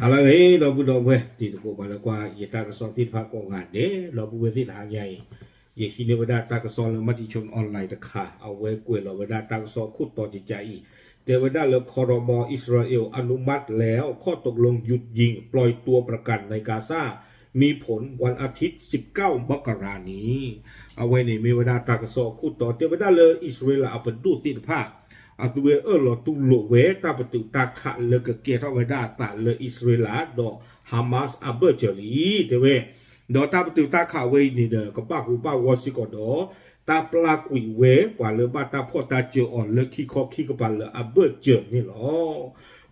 ala he lo bu do we ti ko ba la kwa ye ta ka so ti pha ko nga de lo bu we ti tha nyai ye hi ne wada ta ka so le ma ti chon online ตะขาเอาไว้กวยเราวดาta ka so ขุดต่อจิตใจเทวดาและคอรมออิสราเอลอนุมัติแล้วข้อตกลงหยุดยิงปล่อยตัวประกันในกาซามีผลวันอาทิตย์19มกราคมนี้เอาไว้ในเมวดาตากสอคู่ต่อเทวดาเลยอิสราเอลเอาไปดูติดผ้าอัตเวลอตุโลเวตาปตุตาขะเลกเกตเวดาตาเลอิสราเอลดอฮามาสอับเบอร์เจลีเทเวดอตาปตุตาขะเวนี่เดกปะกูปาวอสิกอดอตาปลากุยเวกว่าเลบาตาพ่อตาเจออ่อนเลคีคอคีกบาเลอับเบอร์เจนี่หรอ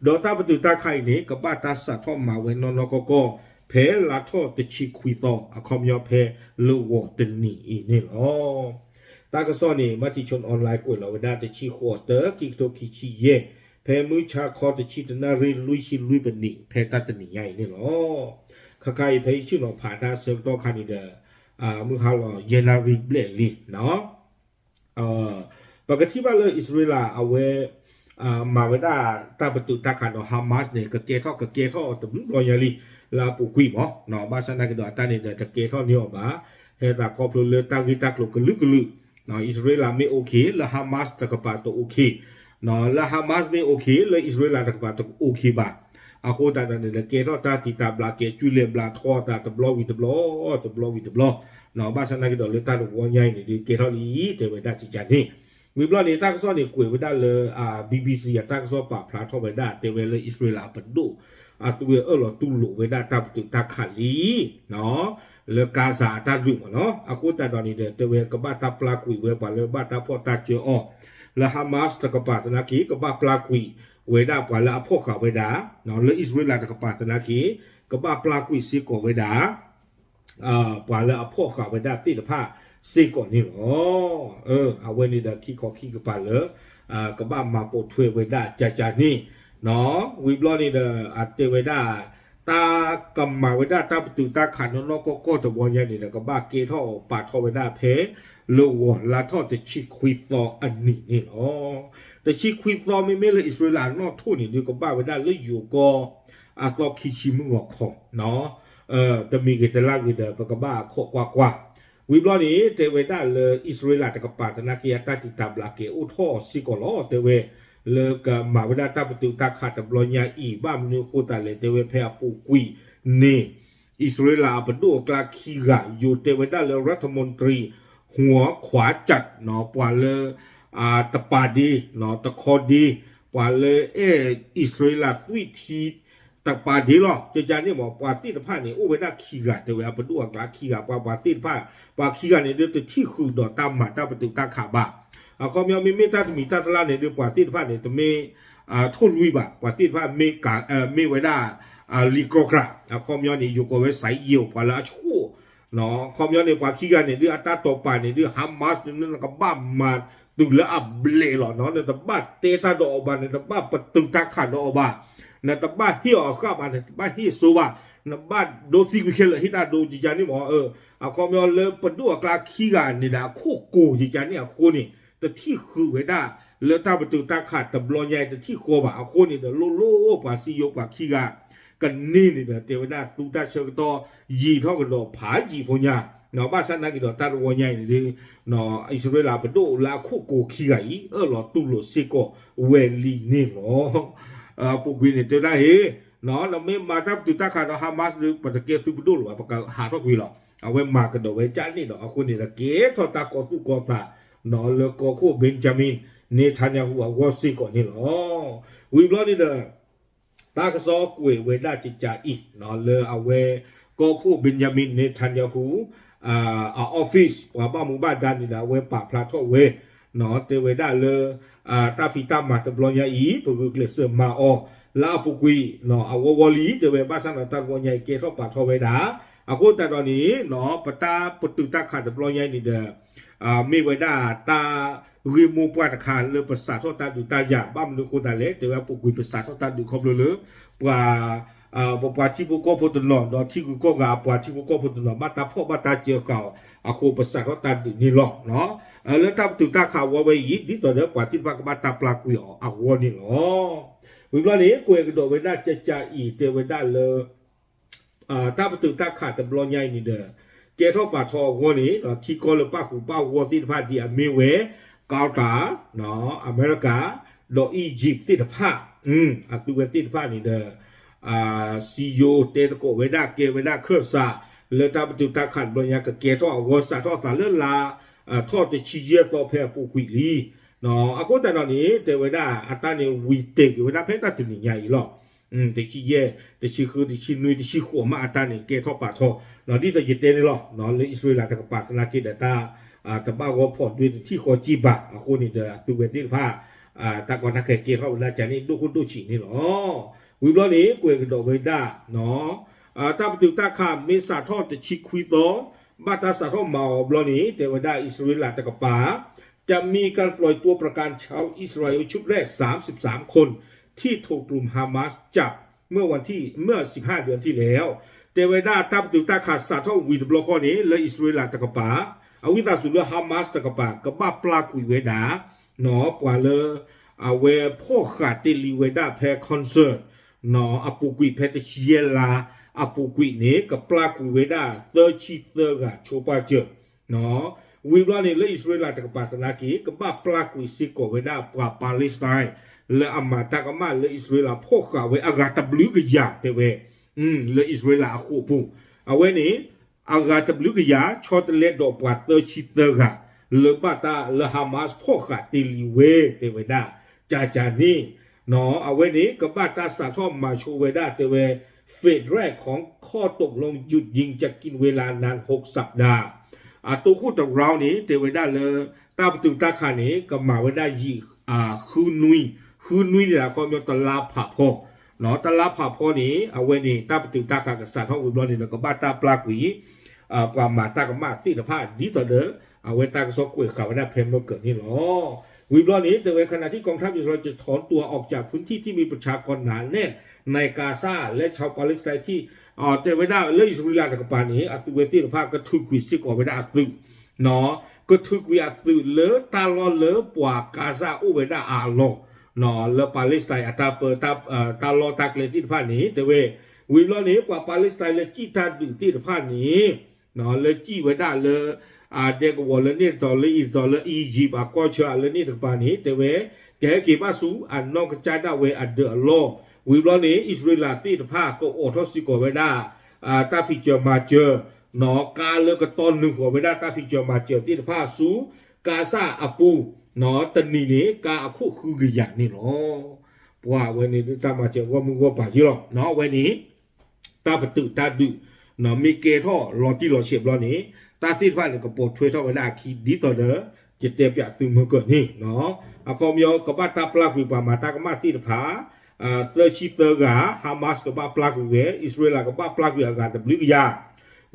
ดอตาปตุตาไข่นี้กบาตาสัทอมาเวนนกกเพลาทอตชิคุยต่ออะคอมยอเพลวอตนี่นี่หรอตากซ้อนี่มาที่ชนออนไลน์กวยเราได้ตชิขัวเตอกิโตคิชิเยเพมือชาคอตชิตนารีลุยชิลุยเป็นนี่เพตัตนี่ใหญ่นี่หรอข้าใครเพชื่อหนอผ่าตาเซลโตคานิเดมือเขาหล่อเยนารีเบลลีเนาะปกติว่าเลยอิสราเอลเอาไว้มาเวลาตาประตูตาขันฮามาสเนี่ยกับเกทอแต่รอยลีลาปุกุยมั้งเนาะบ้านฉันนั่งกันตาเนี่ยเด็กเกทอเนี่ยบ้าเฮตาคอพลูเลตากิตากลุกลึกเนาะอิสราเอลไม่โอเคแล้วฮามาสตะกบาตัวโอเคเนาะแล้วฮามาสไม่โอเคแล้วอิสราเอลตะกบาตัวโอเคบ้าอาโคตาเนี่ยเกทอตาติตาบลาเกจุเลบลาทอตาตบลอวิตบลอเนาะบ้านฉันนั่งกันเลตาลูกวันใหญ่เนี่ยเกทอลีเทวดาจิจันนี่วิบลอนี่ตากซ้อนนี่กวยไว้ได้เลยBBC ตากซ้อนปะพลาทอไว้ได้เทวเลยอิสราเอลปัดดูตัวเราตุลุเวดาตาตุตาขัลีเนาะเลกาซาตาจุเนาะอากูตาตอนนี้เดตัวกบาตาปลากุยเวปาเลบาตาพอตาเจอและฮามาสตะกบาตนาคีกบาปลากุยเวดาปาละพวกเขาเวดาเนาะและอิสราเอลตะกบาตนาคีกบาปลากุยซีโกเวดาปาละพวกเขาเวดาติดผ้าซีโกนี่เนาะเอาเวนี่เดคีคอคีกบาเลกบามาโปถวยเวดาจานี่เนาะวิบลอนี่เดอัตเตเวดาตากำมาเวดาตาปตุตาขันนก็ตะวันยันนี่เดกบ้าเกท่อปาทอเวดาเพโลวลาทอตะชิควิตออันนี้นี่เนาะแต่ชิควิตอไม่เลยอิสราเอลนอทูนี่เดกบ้าเวดาเลยอยู่ก็อาตอคิชิมุงขอเนาะแต่มีกิตลากิเดปกบ้าขอกว่าวิบลอนี่เตเวดาเลยอิสราเอลตะกปาตนาเกียตาติตาบลาเกอุทอซิกอลอเตเวเลกมาเวลาตาประตูตาขาดตบลอยาอีบ้ามนิโคตาเลเตเวเพอปูกุยเนอิสราเอลปดูกลาคีกะอยู่เตเวดาเลรัฐมนตรีหัวขวาจัดเนาะปว่าเลตะปาดีเนาะตะคอดีปว่าเลอิสราเอลวิธีตะปาดีหรอจะจานี่บอกปว่าตีตะผ้าเนี่ยโอเวดาคีกะเตเวปดูกลาคีกะปว่าตีตะผ้าปว่าคีกะเนี่ยเดี๋ยวที่คือดอตามมาตาประตูตาขาบะเขามีมีตามีตาตลาดเนี่ยเดี๋ยวปว่าตีผ้าเนี่ยจะมีทุนวิบะปว่าตีผ้ามีกามีไว้ได้ลีโกกราเขามีเนี่ยอยู่กับไว้ใส่เยี่ยวปว่าละชั่วเนาะเขามีเนี่ยปว่าขี้กันเนี่ยเดี๋ยวอัตตาต่อไปเนี่ยเดี๋ยวฮามาสเนี่ยนั่นก็บ้ามาตุละอับเล่หรอเนาะเนี่ยแต่บ้าเตตาดอกบานเนี่ยแต่บ้าประตูตาขาดดอกบานเนี่ยแต่บ้าเหี้ยออกข้าบานเนี่ยบ้าเหี้ยสูบะเนี่ยบ้าโดซิกุเคลฮิตาโดจิจานี่หมอเขามีเลยประดูกลาขี้กันเนี่ยนะโคโกจิจานี่โคนี่แต่ที่คือเวด้าเลือตาประตูตาขาดแต่บลอยใหญ่แต่ที่โคบ่าโคนี่เดโลโลกว่าซีโยกว่าขี้กากันนี่นี่เดเทวดาตูตาเชิงต่อยีเท่ากันดอกผาจีพญาเนาะบ้านสันนักกิดตาลอยใหญ่นี่เนาะอิสราเอลประตูลาโคโกขี้กาอีหลอตุโลซิโกเวลีนี่เนาะพวกวินเนี่ยเทวดาเฮเนาะเราไม่มาทับตูตาขาดฮามาสหรือปฏิเกตุประตูหรือว่าประกาศหาทอกวิหรอเอาไว้มากันดอกไว้จ้านี่เนาะคนนี่ตะเกทอตากอตุกอตาเนาะเลกโคเบนจามินเนทันยาฮูวอซิก่อนนี่หรอวิบลอนี่เด้อตากซอกวยเวดาจิจาอีเนาะเลเอาเวโกโคเบนจามินเนทันยาฮูออฟฟิศว่าบ้ามุบ้านดันนี่นะเวปะพลาทเวเนาะเตเวดาเลตาพิตามาตบลอยาอีตัวคือเกลเซมาอลาปุกุยเนาะอวลีเตเวบ้านสันตะวันใหญ่เกทอปะทเวดาอากูแต่ตอนนี้เนาะปตาปตุตาขาดตบลอยานี่เด้อมีไว้ได้ตาริมูปวดคานเลยภาษาทอตาดูตาหยาบ้ามนึกคนตาเล็กแต่ว่าปุกุยภาษาทอตาดูครบเลยปว่าปว่าที่ปุกพุทธนอนที่กุกงาปว่าที่ปุกพุทธนอนมาตาพ่อมาตาเจียวเก่าอาคูภาษาทอตาดูนี่หรอกเนาะแล้วตาตุตาข่าวว่าไว้ยี่ดิตัวเดียวปว่าที่ปากมาตาปลากุยออกวนี่หรอ วิบลานี้กวยกระโดดเวด้าจะจ่าอีเตเวด้าเลยตาประตูตาขาดแต่บลอนใหญ่นี่เด้อเกท่อป่าทอวัวนี้ที่กอลป้าหูป้าวัวที่พาดีอเมเวกาตาเนาะอเมริกาดออียิปต์ที่พาอัตุเวที่พานี่เด้อซีโอเตตโกเวด้าเกเวด้าเครือซาเลตาประตูตาขาดบลอนใหญ่กับเกท่อวัวสาท่อสาเลื่อนลาท่อจะชี้เยอะต่อแพร่ปูกุยลีเนาะอากูแต่ตอนนี้เตเวด้าอัตราเนี่ยวีเตกเวด้าเพชรตัดถึงใหญ่หรอกแต่ชี้เย่แต่ชี้คือแต่ชี้นุยแต่ชี้หัวมาอัตราเนี่ยเกท่อป่าท่อเนาะที่จะยึดเต้นหรอกเนาะเลยอิสราเอลตะกับปากนาคิดแต่ตาแต่บ้าก็พอด้วยที่ขอจีบะอากูนี่เด้อตัวเวทีผ้าตะกอนนักเกท่อเวลาจากนี้ดูคนดูฉีนี่หรอวิบล้อนี้กูเองก็โดนเวด้าเนาะตาประตูตาข้ามมีสาท่อจะชี้คุยโตบาตาสาท่อเมาบล้อนี้เทวดาอิสราเอลตะกับปาจะมีการปล่อยตัวประกันชาวอิสราเอลชุดแรก33คนที่ถูกกลุ่มฮามาสจับเมื่อ15 เดือนที่แล้วเทวดาตาประตูตาขาดสาท่อวิดบล็อกนี้และอิสราเอลตะกับปาอาวิตาสุดฮามาสตะกับปากับบ้าปลากุยเวดาหนอปว่าเลยเวพ่อขาดเตลีเวดาแพคอนเสิร์ตหนออปูกุยแพตเชียลาอปูกุยนี้กับปลากุยเวดาเตอร์ชีเตอร์กะโชปาเจอเนาะวิบลานี่และอิสราเอลตะกับปาสนากีกับบ้าปลากุยซิโกเวดาปลาปาเลสไตน์และอามาตะกับมาและอิสราเอลพ่อขาเวอากาตบลูกยาเตเวและอิสราเอลอาคูปูเอาไว้นี้อากาตบลูกยาชอตเลดดอกปลาเตอร์ชีเตอร์กะและบาตาและฮามาสพ่อขาเตลีเวเตเวดาจานี่เนาะเอาไว้นี้กับบาตาสาทอมมาโชเวดาเตเวเฟสแรกของข้อตกลงหยุดยิงจะกินเวลานาน6 สัปดาห์ตัวคู่ตกเรานี้เตเวดาเลยตาประตูตาขานี้กับมาเวดายีคืนนุยเนี่ยความยอดตลาผ่าพอเนาะตลาผ่าพอนี้เอาไว้นี้ตาประตูตากากับสาทอมวิบลอนี่แล้วก็บาตาปลากวีปลามาตากับมาตีตะผ้าดีต่อเด้อเอาไว้ตากระซอกกล้วยขาวได้เพลมโนเกิดนี่หรอวิบลอนี้แต่ในขณะที่กองทัพอิสราเอลจะถอนตัวออกจากพื้นที่ที่มีประชากรหนาแน่นในกาซาและชาวปาเลสไตน์ที่เตเวดาและอิสราเอลตะกับปานี้อัตุเวตีภาพก็ทุกวิสิกออกไปได้อัตุเนาะก็ทุกวิอัตุเลอตาลอเลอปวากาซาอุเวดาอาโลเนาะและปาเลสไตน์อัตาเปตาลอตากเลตีภาพนี้แต่วิบลอนี้ปวาปาเลสไตน์และจีตาดึงตีภาพนี้เนาะและจีเวดาเลเด็กวอลเลนี่ตอเลอีตอเลอียิปต์ก็เชื่อเลนี่ถึงปานนี้แต่แกขีมาสูนอกกระจายได้เดอโลวิบลอนี้อิสราเอลตีภาก็โอทอสิโกเวดาตาพิจมาเจอหนอกาเลกตอนหนึ่งหัวเวดาตาพิจมาเจอตีภาสูกาซาอปูหนอตันนี่นี่กาอคุคือกอย่างนี่หรอว่าวันนี้ตามาเจอว่ามึงว่าป่าจีหรอเนาะวันนี้ตาประตูตาดูเนาะมีเกท่อรอที่รอเฉียบรอนี้ตาตีฟ้าเนี่ยก็ปวดช่วยเท่าเวลาคีดีต่อเด้อจะเตะเปียตึงมือเกิดนี่เนาะคอมยอกับบ้าตาปลากวิปามาตากับมาตีผาเตอร์ชิเตอร์กาฮามาสกับบ้าปลากวิเวอิสราเอลกับบ้าปลากวิอากาศดับลิกยา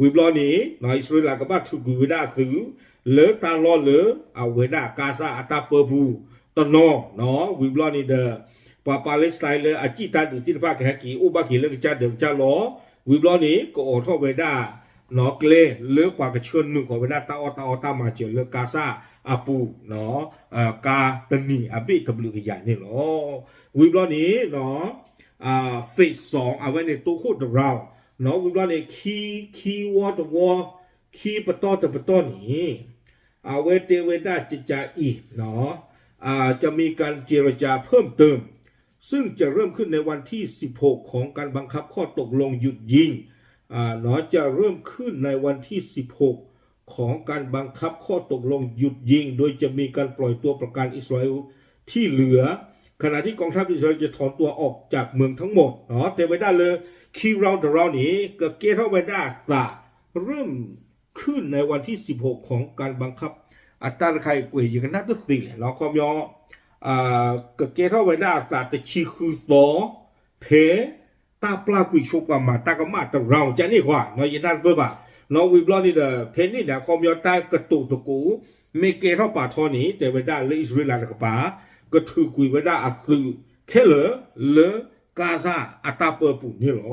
วิบลอนี้เนาะอิสราเอลกับบ้าถูกวิวดาคือเลือตาล้อเลือเอาเวดากาซาอัตาเปอร์บูตอนนอเนาะวิบลอนี้เด้อปาเลสไตน์เลยอาจิตาดิที่ภาคแขกีอุบากีเลือกจะเดิมจะล้อวิบลอนี้ก็โอทอเวดานอกเลเลือกปากกระเชิญหนึ่งของเวลาตาอมาเจอเลือกกาซาอาปูเนาะกาตนีอาบิตบลูกใหญ่นี่หรอวิบลอนี้เนาะเฟส2เอาไว้ในตู้คู่ของเราเนาะวิบลอนี้คีวอตวอคีปตอตปตอนี้เอาไว้เตเวดาจิจาอีเนาะจะมีการเจรจาเพิ่มเติมซึ่งจะเริ่มขึ้นในวันที่16ของการบังคับข้อตกลงหยุดยิงเนาะจะเริ่มขึ้นในวันที่16ของการบังคับข้อตกลงหยุดยิงโดยจะมีการปล่อยตัวประกันอิสราเอลที่เหลือขณะที่กองทัพอิสราเอลจะถอนตัวออกจากเมืองทั้งหมดเนาะแต่ไว้ได้เลยคีเราแต่เรานี้ก็เกท่าไว้ได้เริ่มขึ้นในวันที่16ของการบังคับอัตราใครกวยอย่างนั้นตัวสี่เนาะความยอก็เกท่าไว้ได้แต่ชีคือสอเพตาปลากุยชกว่ามาตากมาตเราจะนี่กว่าเนาะยันนั่นเบอร์บ่าเนาะวิบลอนี่เด้อเพนนี่เนี่ยความยอดตากระตุกตะกูเมเกท่าป่าทอนี้แต่ไว้ได้เลยอิสราเอลกับป่าก็ถือกุยไว้ได้อัคือแค่เลอกาซาอัตาเปอร์ปุ่นนี่หรอ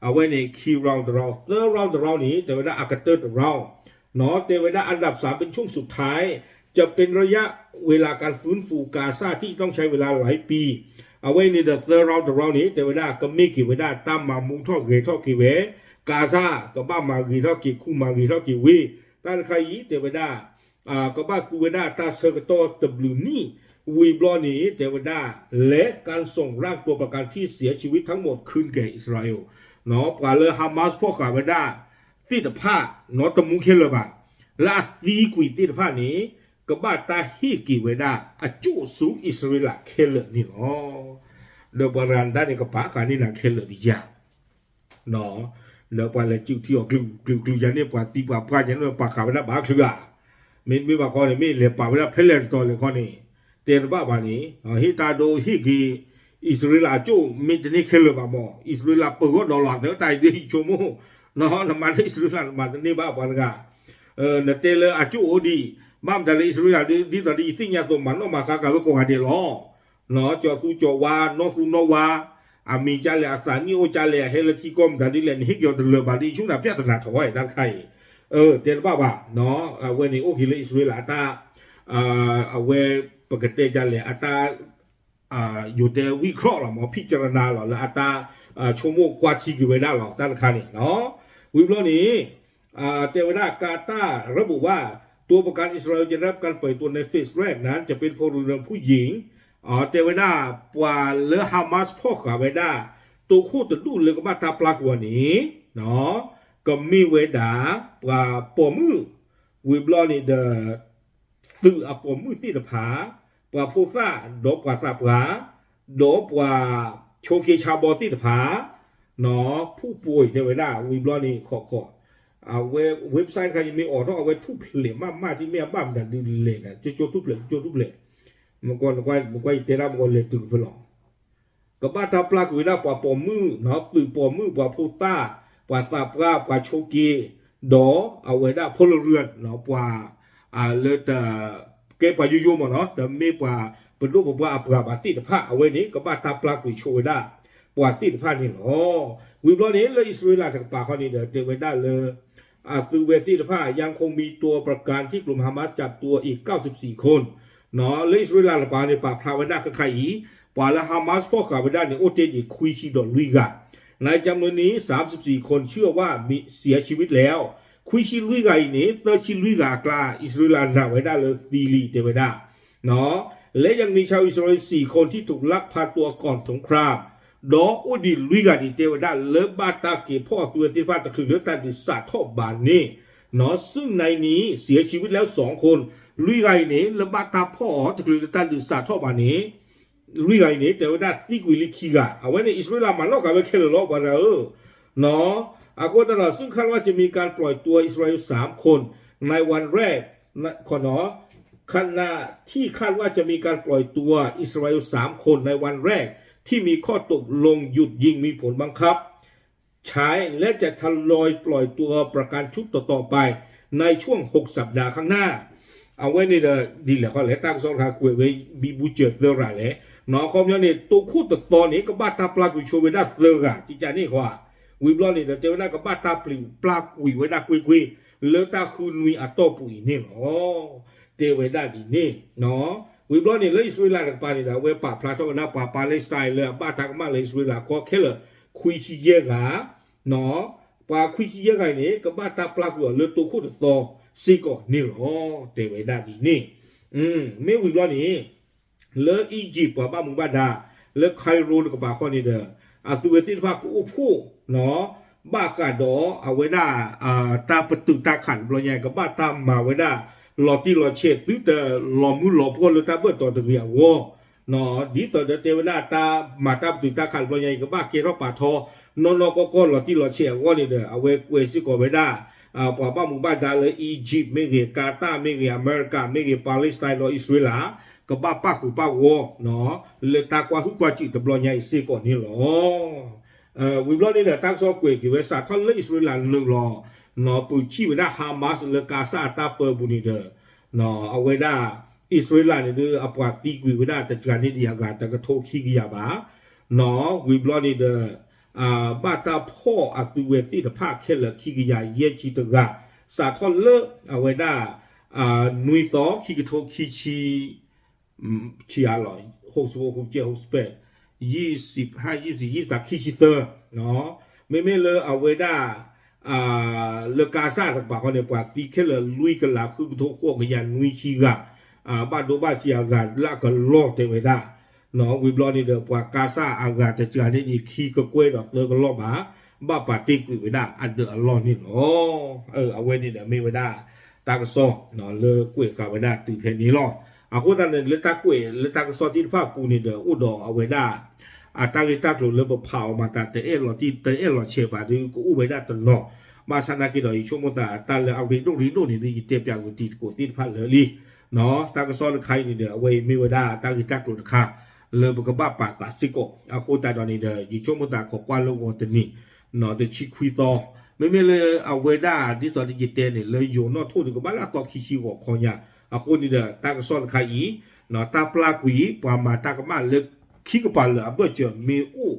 เอาไว้ในคีราวด์เรานี้แต่ไว้ได้อากาเตอร์เราเนาะแต่ไว้ได้อันดับ3เป็นช่วงสุดท้ายจะเป็นระยะเวลาการฟื้นฟูกาซาที่ต้องใช้เวลาหลายปี เอาไว้ในเดอะเซอร์เรานี้แต่เวลาก็ไม่กี่เวลาตามมามุงท่อเกท่อกี่เวกาซาก็บ้ามากี่ท่อกี่คู่มากี่ท่อกี่วีตานใครยี่แต่เวลาก็บ้าคูเวลาตาเซอร์กโตตบลูนี่วีบลอนี้แต่เวลาและการส่งร่างตัวประกันที่เสียชีวิตทั้งหมดคืนแก่อิสราเอลเนาะปลาเลฮามาสพวกกาเวลาที่ตะผ้าเนาะตะมุงเคลบะลาตีกุยที่ตะผ้านี้ก็บ้าตาฮีกี่เวลาอาจูสูอิสราเอลเคลนี่เนาะเดบรันดานี่ก็ปากานี่นะเคลดิจาเนาะเดปาเลจิวที่ออกกลูยันเนี่ยปาตีปาปายันปากาเวลาบาคลุกะไม่บาข้อนี้ไม่เลยปาเวลาเพลเลตตัวเลยข้อนี้เตียนบ้าบานี้ฮิตาโดฮิกีอิสราเอลอาจูไม่จะนี่เคลบามออิสราเอลเปิดก็ดอลลาร์เท่าไหร่ดีชั่วโมงเนาะน้ำมันอิสราเอลมาตอนนี้บ้าบานกะเนเตเลอาจูโอดีบ้ามแต่อิสราเอลดีตอนนี้สิ่งอย่างตัวมันออกมาข้ากับก็หาเดลอเนาะจอสูจอวานอสูนอวาอามีจาเลอาสานิโอจาเลเฮลที่กรมดันดิเลนฮิกยอดเลบาดีช่วงนั้นพิจารณาถอยด้านใครเตียนบ้าบ่าเนาะเวนี้โอเคเลยอิสราเอลตาเวปกติจาเลอาตาอยู่แต่วิเคราะห์หรอหมอพิจารณาหรอแล้วอาตาชั่วโมงกว่าที่กี่เวลาหรอด้านใครเนาะวิบล้อนี้เทวดากาตาระบุว่าตัวประกันอิสราเอลจะรับการปล่อยตัวในเฟสแรกนั้นจะเป็นพลเรือนผู้หญิงเทวดาปว่าเลฮามาสพ่อกาเวดาตัวคู่ตัวดูเลยก็มาตาปลากวันนี้เนาะก็มีเวดาปว่าปอมือวิบล้อนี้เดตื่อปอมือที่ตะผาปว่าผู้ซ่าดอกปว่าซาปลาดอกปว่าโชเคชาบอที่ตะผาเนาะผู้ป่วยเทวดาวิบล้อนี้ขอเว็บไซต์ใครยังไม่ออกต้องเอาไว้ทุบเหลี่ยมมากที่แม่บ้านดันดิเลนโจทุบเหลี่ยมมันก็เตระมันก็เลยตื่นไปหรอกก็บ้านทับปลากุยได้ปว่าปอมือเนาะคือปอมือปว่าพูต้าปว่าซาปลาปว่าโชกีดอเอาไว้ได้พลเรือนเนาะปว่าเลยแต่เก็บปว่ายุ่ๆมาเนาะแต่ไม่ปว่าเป็นรูปปว่าปว่าบาติตะผ้าเอาไว้นี้ก็บ้านทับปลากุยโชว์ได้ปว่าติตะผ้านี่เนาะวิบล้อนี้เลยอิสราเอลจากป่าข้อนี้เดี๋ยวเจอไว้ได้เลยคือเวทีตะผ้ายังคงมีตัวประกันที่กลุ่มฮามาสจับตัวอีก94คนเนาะเลยอิสราเอลป่าในป่าพราเวดาคือใครอีป่าละฮามาสพวกคาเวดาเนี่ยโอเตจิคุยชิดอนลุยกะในจำนวนนี้34คนเชื่อว่ามีเสียชีวิตแล้วคุยชิลุยกะนี่เตอร์ชิลุยกะกลาอิสราเอลนาเวดาเลยตีลีเตเวดาเนาะและยังมีชาวอิสราเอล4คนที่ถูกลักพาตัวก่อนสงครามดออุดิลุยกาดิเตวดาเลบาตาเกพ่อตัวที่พาตะคือเลือตันดิสาทบบานนี่เนาะซึ่งในนี้เสียชีวิตแล้ว2คนลุยกานี่เลบาตาพ่อตะคือเลือตันดิสาทบบานนี้ลุยกานี่เตวดาติกุลิคิกาเอาไว้ในอิสราเอลมันลอกกันไปแค่ลอกว่าเนาะอากูตลอดซึ่งคาดว่าจะมีการปล่อยตัวอิสราเอล3คนในวันแรกขอเนาะขณะที่คาดว่าจะมีการปล่อยตัวอิสราเอล3คนในวันแรกที่มีข้อตกลงหยุดยิงมีผลบังคับใช้และจะทยอยปล่อยตัวประกันชุดต่อไปในช่วง6สัปดาห์ข้างหน้าเอาไว้ในดีแหละเขาเลยตั้งสองขาคุยไว้มีบูเจอร์เรื่องอะไรเลยเนาะความยังเนี่ยตัวคู่ตัดตอนนี้ก็บ้าตาปลากุยโชว์ไว้ได้เรื่องอะจิจานี่กว่าวิบล้อนี่เจอได้ก็บ้าตาปลากุยไว้ได้กุยเลือตาคืนมีอัตโตปุยนี่เนาะเจอไว้ได้ดีนี่เนาะวิบล้อนี่เลยอิสราเอลกับปานี่นะเวป่าพลาโตนะป่าปาเลสไตน์เลยบ้าทางมาเลยอิสราเอลก็แค่เลยคุยชี้เยอะกะเนาะป่าคุยชี้เยอะกันนี่ก็บ้าตาปลากุยเลือตัวคู่ตัดต่อสิก็นี่หรอเจอไว้ได้ดีนี่ไม่วิบล้อนี่เลออียิปต์ป่าบ้ามุงบ้าดาเลอไคโรกับป่าข้อนี้เด้อตัวที่พากูผู้เนาะบ้ากาดอเอาไว้ได้ตาประตูตาขันปลอยใหญ่กับบ้าตามมาไว้ได้หลอที่หลอเช็ดตื้อแต่หลอมือหลอพวกเราตาเบื่อต่อตะเกียงวัวเนาะดีต่อเทวดาตามาตาประตูตาขันปลอยใหญ่กับบ้าเกล้าป่าทอนอนก็หลอที่หลอเช็ดวัวนี่เด้อเอาไว้เวสิก็ไว้ได้ป่าบ้ามุงบ้าดาเลยอียิปต์ไม่เกี่ยกาตาร์ไม่เกี่ยอเมริกาไม่เกี่ยปาเลสไตน์หรืออิสราเอลก็บ้าป้าคือป้าวัวเนาะเลยตากว่าทุกว่าจิตตะปลอยใหญ่สิก่อนนี่หรอวิบล้อนี่เด้อตั้งซอกเกกี่เวสาท่านเลยอิสราเอลหนึ่งหรอเนาะปุชีไว้ได้ฮามาสเลยกาซาตาเปอร์บุนีเด้อเนาะเอาไว้ได้อิสราเอลเนี่ยเด้ออปาตีกุยไว้ได้แต่การนี้ดีอากาศแต่ก็โทขี้กี่ยาบ้าเนาะวิบล้อนี่เด้อบาตาพ่ออัตุเวติตภาคแค่ละขี้กี่ยาเยจิตกะสาท่านเลเอาไว้ได้นุยต่อขี้กโทขี้ชีอร่อย66 67 68 25 24 23คิชิเตอร์เนาะไม่เลยเอาไว้ได้เลกาซาตปากเขาเนี่ยปาตีแค่เลยลุยกันละคือทุกพวกยันนุยชีกะบ้านดูบ้านเสียกันละก็ลอกเต็มไปได้เนาะวิบลอนี่เดือปากาซาอากาศจะเจอเนี่ยอีขี้ก็กล้วยดอกเลยก็ลอกมาบ้าปาติกไปได้อันเดือลอกนี่เนาะเอาไว้นี่เดี๋ยวไม่ไปได้ตากระซอเนาะเลยกล้วยกับไปได้ตีเพนนี้ลอกเอาคนนั้นเลยตากล้วยเลยตากระซอที่ภาคปูนี่เดืออุดรเอาไว้ได้ตากิตาตัวเลยบ่เผามาแต่เอหลอที่เอหลอเชื่อป่ะดูก็อุไว้ได้ตลอดมาชนะกี่ดอกชั่วโมงแต่เลยเอาดีดูนี่ดีเจ็บอย่างกูตีพัดเลยลีเนาะตากระซอใครนี่เดือเอาไว้ไม่ไว้ได้ตากิตาตัวค่ะเลยบ่ก็บ้าปากปาสิโกเอาคนแต่ตอนนี้เดือชั่วโมงขอกว่าโลกตัวนี้เนาะเดือชิคุยต่อไม่เลยเอาไว้ได้ที่ตอนที่เตเนี่ยเลยอยู่นอกทุ่งก็บ้าละต่อขี้ชิวของคนเนี่ยเอาคนนี่เดือตากระซอใครอีเนาะตาปลากุยปามาตากระมาเลิกขี้ก็ปลาเลยเบื่อเจอมีอู้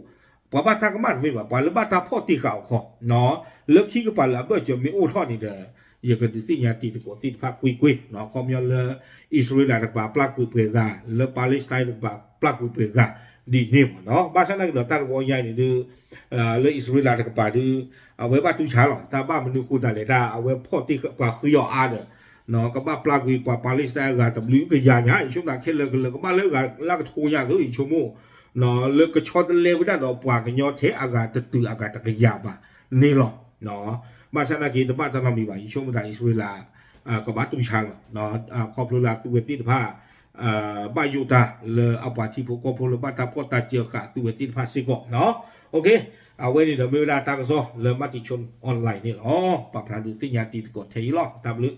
ปะบ้าตากระมาไม่ว่าปลาหรือบ้าตาพ่อตีข่าวขอเนาะเลิกขี้ก็ปลาเลยเบื่อเจอมีอู้ทอดนี่เด้ออย่าเกิดที่ยาตีตะโกตีภาคกุยเนาะคอมยอนเลยอิสราเอลตะปาปลากุยเปกาเลยปาเลสไตน์ตะปาปลากุยเปกาดีเนี่ยเนาะบ้านฉันนั่นก็ตากระบอกใหญ่นี่ดูเลยอิสราเอลตะปาดูเอาไว้บ้านตุ้งช้าหรอตาบ้านมันดูกูแต่เลยตาเอาไว้พ่อตีปลาคือยออาเด้อเนาะก็บ้าปลากุยปาเลสไตน์ก็ตะลือก็ยาเนี่ยช่วงนั้นแค่เลยก็บ้านเลยก็ลากทูยาก็อีกชั่วโมงเนาะเลิกก็ช็อตเลวได้ดอกปากยอเทอากาศตื่นอากาศตะกยาบะนี่หรอเนาะบ้านฉันนั่นก็บ้านจะทำมีไว้ช่วงมันได้อิสราเอลก็บ้านตุ้งช้าเนาะครอบครัวตัวเวทีผ้าบ้านยูตาเลยเอาปาที่พวกพลบ้านตาพ่อตาเจียขาตัวเวทีผ้าสิกเนาะโอเคเอาไว้นี่เดี๋ยวเวลาตากระซอเลยมาติชนออนไลน์นี่อ๋อปรับพลังตีญาติกดเทยล็อกตามลึก